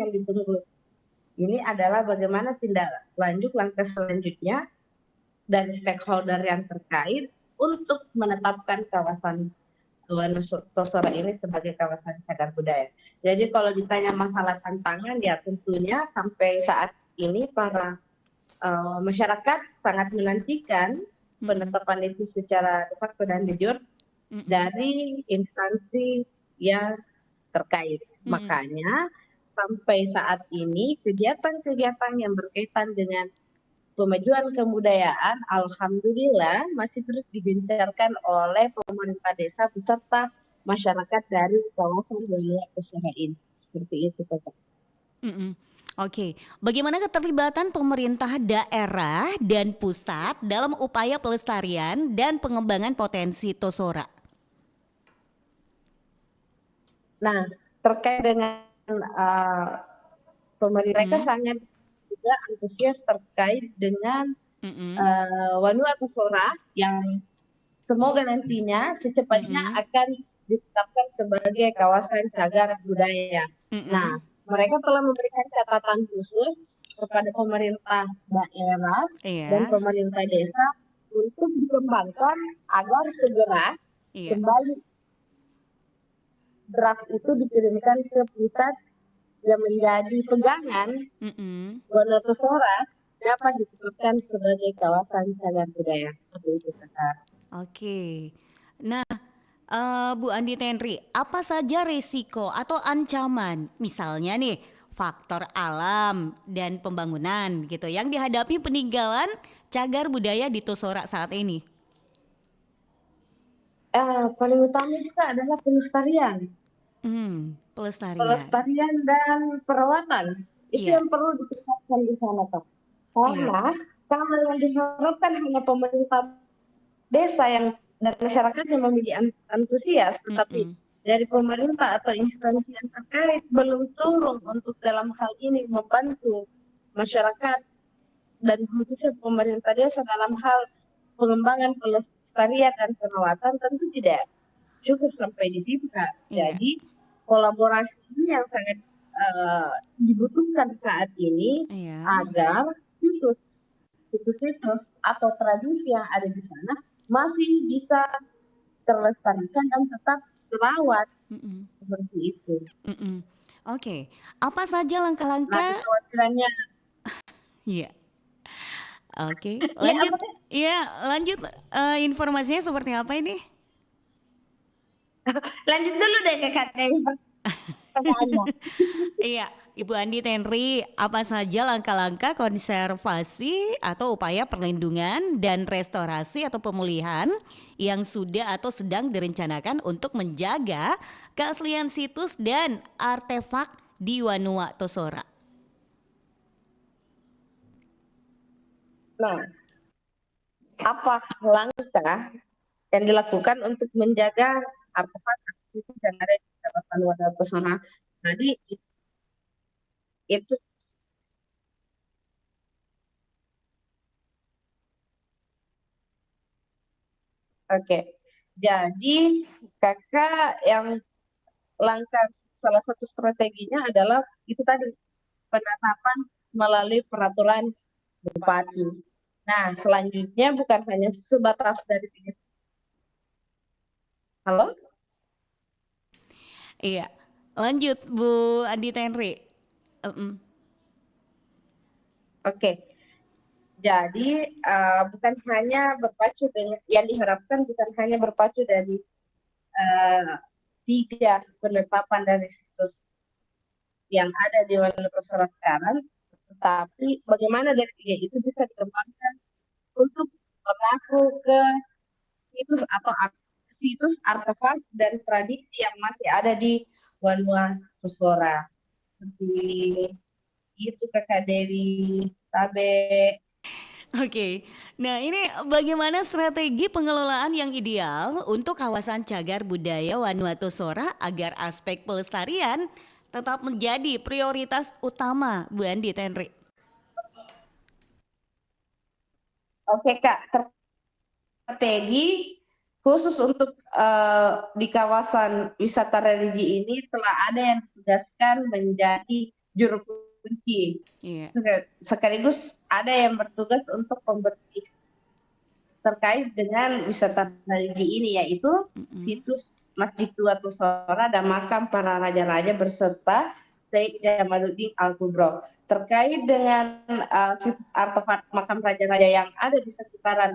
yang ditunggu ini adalah bagaimana tindak lanjut langkah selanjutnya dari stakeholder yang terkait untuk menetapkan kawasan Wonosobo ini sebagai kawasan cagar budaya. Jadi kalau ditanya masalah tantangan, ya tentunya sampai saat ini para masyarakat sangat menantikan penetapan itu secara de facto dan de jure dari instansi yang terkait. Makanya sampai saat ini kegiatan-kegiatan yang berkaitan dengan pemajuan kebudayaan, alhamdulillah masih terus digencarkan oleh pemerintah desa beserta masyarakat dari kawasan wilayah usaha ini. Seperti itu, Kakak. Oke, bagaimana keterlibatan pemerintah daerah dan pusat dalam upaya pelestarian dan pengembangan potensi Tosora? Nah, terkait dengan pemerintah mereka sangat juga antusias terkait dengan Wanua Tosora yang semoga nantinya secepatnya akan ditetapkan sebagai kawasan cagar budaya. Nah, mereka telah memberikan catatan khusus kepada pemerintah daerah dan pemerintah desa untuk dikembangkan agar segera kembali draft itu dikirimkan ke pusat yang menjadi pegangan Wanua Tosora dapat ditetapkan sebagai kawasan cagar budaya. Seperti itu, Kakak. Oke, nah Bu Andi Tenri, apa saja risiko atau ancaman, misalnya nih faktor alam dan pembangunan gitu yang dihadapi peninggalan cagar budaya di Tosora saat ini? Paling utama juga adalah pelestarian. Pelestarian dan perawatan. Itu yang perlu ditingkatkan di sana, Pak. Karena kalau yang diharapkan hanya pemerintah desa yang dan masyarakat yang memiliki antusias, tetapi dari pemerintah atau instansi yang terkait belum turun untuk dalam hal ini membantu masyarakat dan khususnya pemerintah desa dalam hal pengembangan pelestarian dan perawatan, tentu tidak cukup sampai di situ, Kak. Jadi kolaborasi ini yang sangat dibutuhkan saat ini agar situs-situs atau tradisi yang ada di sana masih bisa terlestarikan dan tetap terawat. Seperti itu. Oke, apa saja langkah-langkah? Nah, kekhawatirannya. Iya. Oke, lanjut. Iya, lanjut. Informasinya seperti apa ini? Lanjut dulu deh, Kak. Iya, Ibu Andi Tenri, apa saja langkah-langkah konservasi atau upaya perlindungan dan restorasi atau pemulihan yang sudah atau sedang direncanakan untuk menjaga keaslian situs dan artefak di Wanua Tosora? Nah, apa langkah yang dilakukan untuk menjaga artefak yang ada di kawasan Wanua Tosora? Jadi itu jadi Kakak yang langkah salah satu strateginya adalah itu tadi penetapan melalui peraturan bupati. Nah, selanjutnya bukan hanya sebatas dari Halo? Iya, lanjut Bu Andi Tenri. Jadi bukan hanya berpacu dengan yang diharapkan bukan hanya berpacu dari 3 penetapan dari situs yang ada di Wanua Tosora sekarang, tetapi bagaimana dari 3 itu bisa dikembangkan untuk mengaku ke situs atau situs artefak dan tradisi yang masih ada di Wanua Tosora. Seperti itu, Kakak Dewi, Tabe. Oke, nah ini bagaimana strategi pengelolaan yang ideal untuk kawasan cagar budaya Wanua Tosora agar aspek pelestarian tetap menjadi prioritas utama, Bu Andi Tenri? Oke, Kak, strategi khusus untuk di kawasan wisata religi ini telah ada yang ditugaskan menjadi juru kunci. Iya. Sekaligus ada yang bertugas untuk pembersih terkait dengan wisata religi ini, yaitu situs Masjid Tua Tusora dan makam para raja-raja berserta Syekh Jamaluddin Al-Kubro. Terkait dengan artefak makam raja-raja yang ada di sekitaran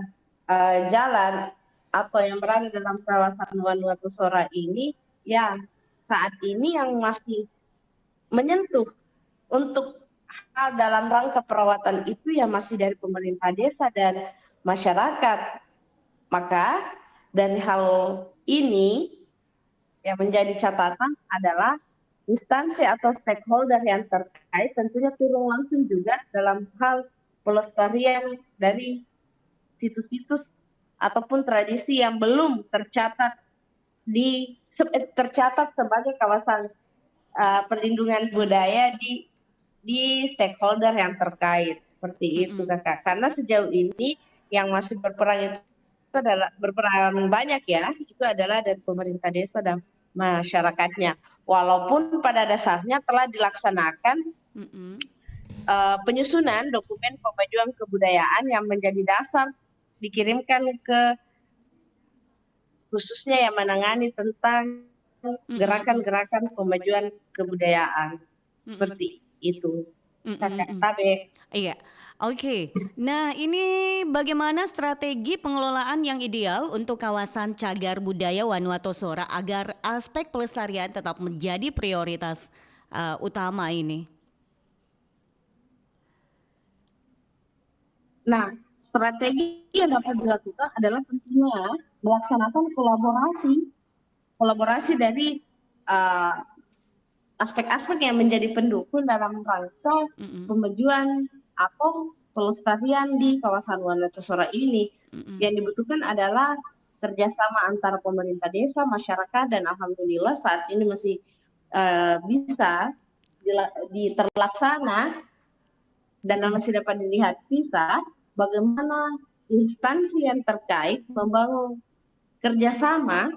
jalan atau yang berada dalam kawasan Wanuatu Sora ini, ya saat ini yang masih menyentuh untuk hal dalam rangka perawatan itu ya masih dari pemerintah desa dan masyarakat. Maka dari hal ini yang menjadi catatan adalah instansi atau stakeholder yang terkait tentunya turun langsung juga dalam hal pelestarian dari situs-situs ataupun tradisi yang belum tercatat sebagai kawasan perlindungan budaya di stakeholder yang terkait, seperti itu Kakak. Karena sejauh ini yang masih berperan itu adalah berperan banyak ya, itu adalah dari pemerintah desa dan masyarakatnya. Walaupun pada dasarnya telah dilaksanakan penyusunan dokumen pemajuan kebudayaan yang menjadi dasar dikirimkan ke khususnya yang menangani tentang gerakan-gerakan pemajuan kebudayaan. Seperti itu. Kakak Tabe. Iya, oke. Nah, ini bagaimana strategi pengelolaan yang ideal untuk kawasan cagar budaya Wanuatu Sora agar aspek pelestarian tetap menjadi prioritas utama ini? Nah, strategi yang dapat dilakukan adalah tentunya melaksanakan kolaborasi dari aspek-aspek yang menjadi pendukung dalam rangka pemajuan atau pelestarian di kawasan Wanuatu Sora ini. Yang dibutuhkan adalah kerjasama antara pemerintah desa, masyarakat, dan alhamdulillah saat ini masih bisa terlaksana dan masih dapat dilihat bisa bagaimana instansi yang terkait membangun kerjasama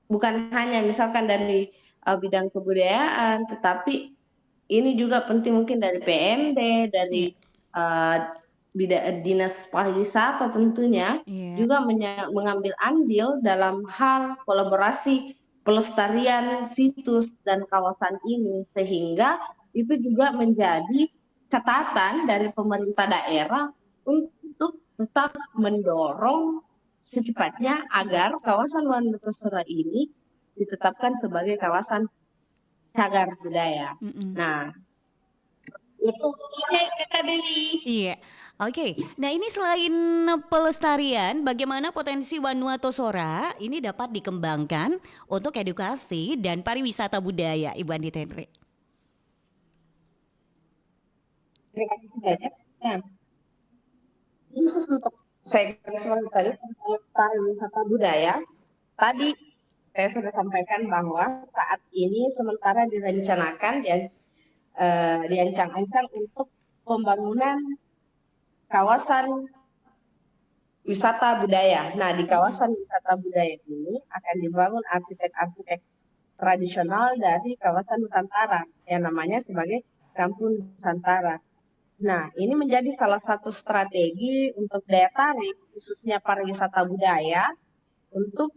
bukan hanya misalkan dari bidang kebudayaan, tetapi ini juga penting mungkin dari PMD, dari dinas pariwisata tentunya juga mengambil andil dalam hal kolaborasi pelestarian situs dan kawasan ini, sehingga itu juga menjadi catatan dari pemerintah daerah untuk tetap mendorong secepatnya agar kawasan Wanuatu Sora ini ditetapkan sebagai kawasan cagar budaya. Nah, itu Kak Deli. Iya, oke. Nah, ini selain pelestarian, bagaimana potensi Wanuatu Sora ini dapat dikembangkan untuk edukasi dan pariwisata budaya, Ibu Andi Tenri? Terima kasih banyak. Nah, khusus untuk segmen tadi pariwisata budaya, tadi saya sudah sampaikan bahwa saat ini sementara direncanakan diancang-ancang untuk pembangunan kawasan wisata budaya. Nah, di kawasan wisata budaya ini akan dibangun arsitek-arsitek tradisional dari kawasan Nusantara yang namanya sebagai Kampung Nusantara. Nah, ini menjadi salah satu strategi untuk daya tarik khususnya pariwisata budaya untuk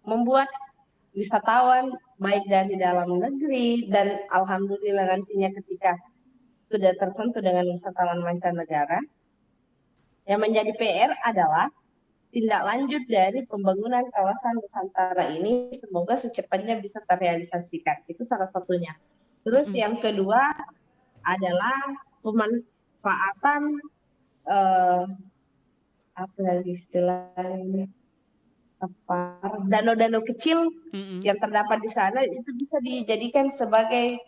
membuat wisatawan baik dari dalam negeri dan alhamdulillah nantinya ketika sudah tersentuh dengan wisatawan mancanegara. Yang menjadi PR adalah tindak lanjut dari pembangunan kawasan Nusantara ini semoga secepatnya bisa terrealisasikan. Itu salah satunya. Terus yang kedua adalah pemanfaatan apa lagi istilahnya, danau-danau kecil yang terdapat di sana itu bisa dijadikan sebagai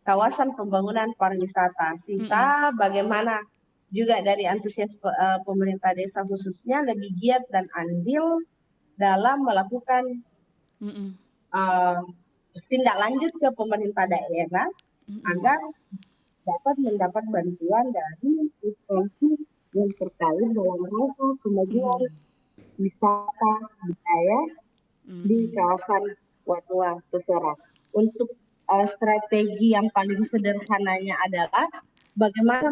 kawasan pembangunan pariwisata. Sisa bagaimana juga dari antusias pemerintah desa khususnya lebih giat dan andil dalam melakukan tindak lanjut ke pemerintah daerah agar dapat mendapat bantuan dari instansi yang terkait dalam rangka kemajuan wisata budaya di kawasan Wanuatu Sora. Untuk strategi yang paling sederhananya adalah bagaimana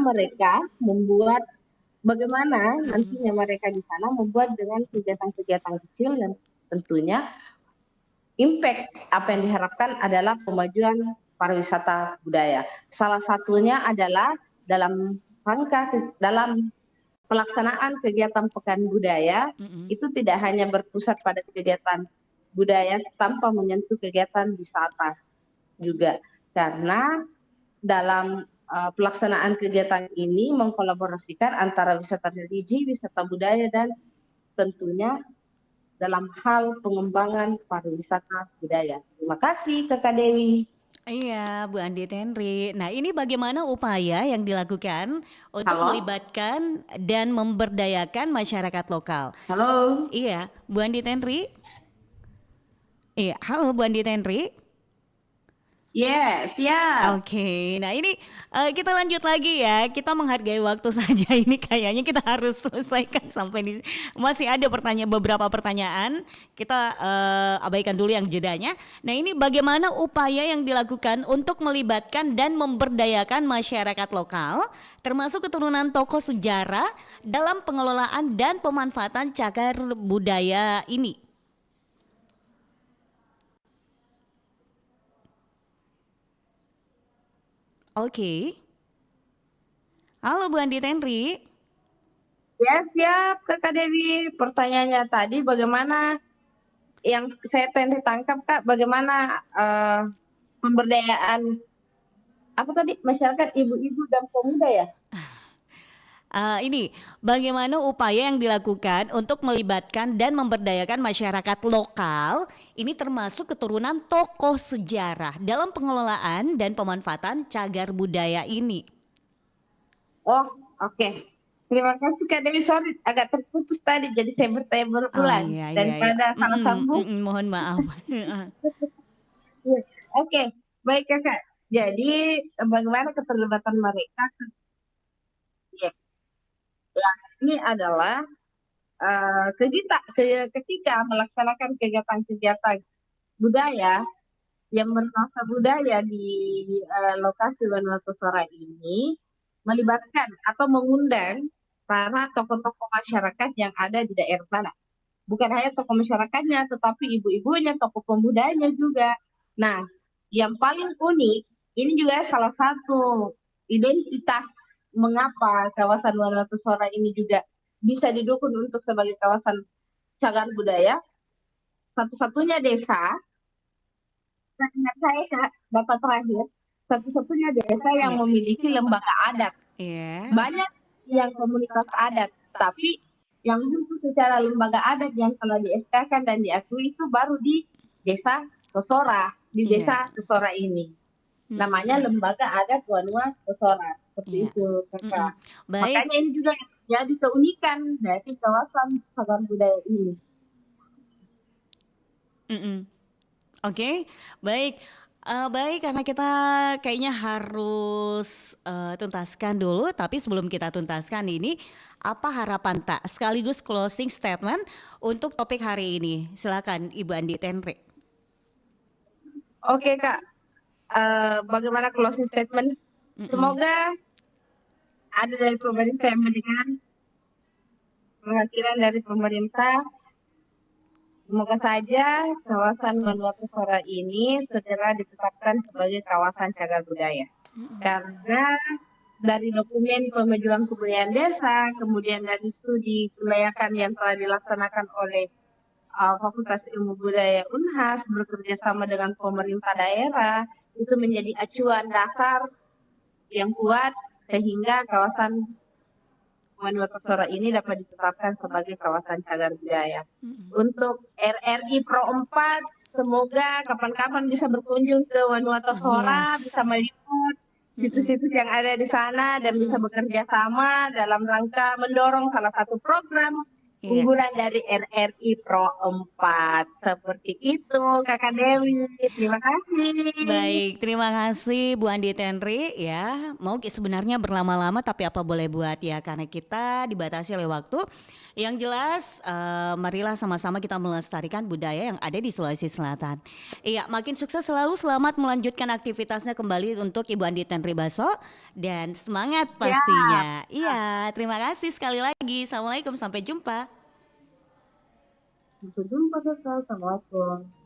nantinya mereka di sana membuat dengan kegiatan-kegiatan kecil yang tentunya impact apa yang diharapkan adalah pemajuan pariwisata budaya. Salah satunya adalah dalam dalam pelaksanaan kegiatan Pekan Budaya itu tidak hanya berpusat pada kegiatan budaya tanpa menyentuh kegiatan wisata juga, karena dalam pelaksanaan kegiatan ini mengkolaborasikan antara wisata religi, wisata budaya, dan tentunya dalam hal pengembangan pariwisata budaya. Terima kasih Kakak Dewi. Iya, Bu Andi Tenri. Nah, ini bagaimana upaya yang dilakukan untuk Halo? melibatkan dan memberdayakan masyarakat lokal? Halo. Iya, Bu Andi Tenri. Iya, halo Bu Andi Tenri. Yes, siap. Oke, nah ini kita lanjut lagi ya. Kita menghargai waktu saja ini kayaknya kita harus selesaikan sampai di masih ada beberapa pertanyaan. Kita abaikan dulu yang jedanya. Nah, ini bagaimana upaya yang dilakukan untuk melibatkan dan memberdayakan masyarakat lokal termasuk keturunan tokoh sejarah dalam pengelolaan dan pemanfaatan cagar budaya ini? Oke. Halo Bu Andi Tenri. Ya, siap Kakak Dewi. Pertanyaannya tadi bagaimana yang saya tangkap Kak, bagaimana pemberdayaan apa tadi masyarakat ibu-ibu dan pemuda ya? Ini bagaimana upaya yang dilakukan untuk melibatkan dan memberdayakan masyarakat lokal ini termasuk keturunan tokoh sejarah dalam pengelolaan dan pemanfaatan cagar budaya ini. Oh, oke. Terima kasih Kak Dewi, sorry agak terputus tadi jadi saya bertanya berulang iya. daripada salah sambung. Mohon maaf. Oke, baik Kakak. Jadi bagaimana keterlibatan mereka? Ya, ini adalah ketika melaksanakan kegiatan-kegiatan budaya yang bernuansa budaya di lokasi Vanuatu Sora ini melibatkan atau mengundang para tokoh-tokoh masyarakat yang ada di daerah sana. Bukan hanya tokoh masyarakatnya, tetapi ibu-ibunya, tokoh pemudanya juga. Nah, yang paling unik, ini juga salah satu identitas mengapa kawasan Vanuatu Sora ini juga bisa didukung untuk sebagai kawasan cagar budaya. Satu-satunya desa, ingat saya Kak, Bapak terakhir, satu-satunya desa yang memiliki lembaga adat. Banyak yang komunitas adat, tapi yang khusus secara lembaga adat yang telah di-SK-kan dan diakui itu baru di desa Tosora, di desa Tosora ini. Namanya Lembaga Adat Vanuatu Sora. Seperti itu Kakak. Makanya ini juga jadi keunikan dari kawasan cagar budaya ini. Oke, baik. Baik, karena kita kayaknya harus tuntaskan dulu, tapi sebelum kita tuntaskan ini, apa harapan tak sekaligus closing statement untuk topik hari ini? Silakan Ibu Andi Tenri. Oke Kak, bagaimana closing statement? Semoga ada dari pemerintah yang mendengar perhatian dari pemerintah. Semoga saja kawasan Vanuatu Sora ini segera ditetapkan sebagai kawasan cagar budaya. Karena dari dokumen pemajuan kebudayaan desa, kemudian dari studi kelayakan yang telah dilaksanakan oleh Fakultas Ilmu Budaya Unhas bekerja sama dengan pemerintah daerah, itu menjadi acuan dasar yang kuat sehingga kawasan Vanuatu Sora ini dapat ditetapkan sebagai kawasan cagar budaya. Untuk RRI Pro 4, semoga kapan-kapan bisa berkunjung ke Vanuatu Sora, bisa melihat situs-situs yang ada di sana dan bisa bekerja sama dalam rangka mendorong salah satu program Iya. unggulan dari RRI Pro 4. Seperti itu Kakak Dewi. Terima kasih. Baik, terima kasih Bu Andi Tenri ya. Mau sebenarnya berlama-lama tapi apa boleh buat ya karena kita dibatasi oleh waktu. Yang jelas marilah sama-sama kita melestarikan budaya yang ada di Sulawesi Selatan. Iya, makin sukses selalu, selamat melanjutkan aktivitasnya kembali untuk Ibu Andi Tenri Baso dan semangat Siap. pastinya. Iya, terima kasih sekali lagi. Assalamualaikum, sampai jumpa. Sampai jumpa, Kakak. Assalamualaikum.